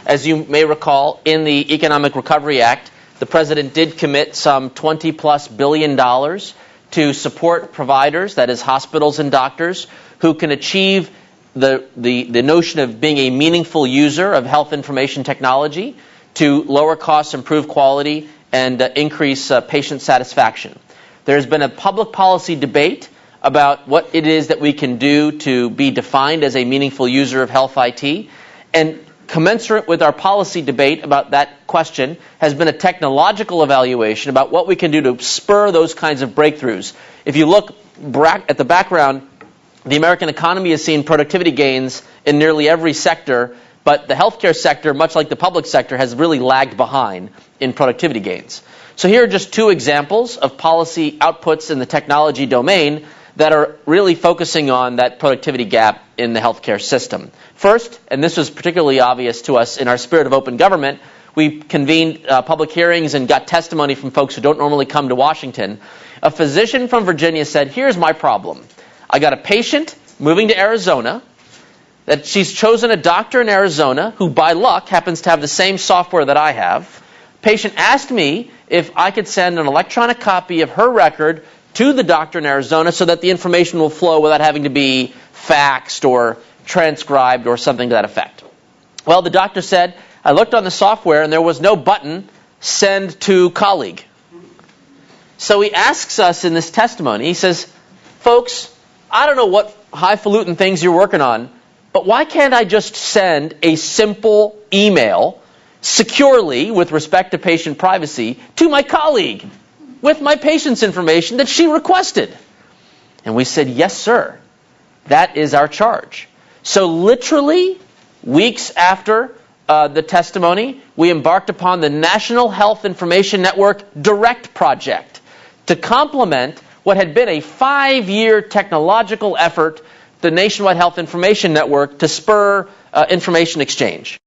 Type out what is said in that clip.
As you may recall, in the Economic Recovery Act, the President did commit some $20+ billion to support providers, that is hospitals and doctors, who can achieve the notion of being a meaningful user of health information technology to lower costs, improve quality, and increase patient satisfaction. There's been a public policy debate about what it is that we can do to be defined as a meaningful user of health IT. And commensurate with our policy debate about that question has been a technological evaluation about what we can do to spur those kinds of breakthroughs. If you look at the background, the American economy has seen productivity gains in nearly every sector, but the healthcare sector, much like the public sector, has really lagged behind in productivity gains. So here are just two examples of policy outputs in the technology domain that are really focusing on that productivity gap in the healthcare system. First, and this was particularly obvious to us in our spirit of open government, we convened public hearings and got testimony from folks who don't normally come to Washington. A physician from Virginia said, here's my problem. I got a patient moving to Arizona, that she's chosen a doctor in Arizona who, by luck, happens to have the same software that I have. Patient asked me if I could send an electronic copy of her record to the doctor in Arizona so that the information will flow without having to be faxed or transcribed or something to that effect. Well, the doctor said, I looked on the software and there was no button, send to colleague. So he asks us in this testimony, he says, folks, I don't know what highfalutin things you're working on, but why can't I just send a simple email securely with respect to patient privacy to my colleague with my patient's information that she requested? And we said, yes, sir. That is our charge. So literally, weeks after the testimony, we embarked upon the National Health Information Network Direct project to complement what had been a 5-year technological effort, the Nationwide Health Information Network, to spur information exchange.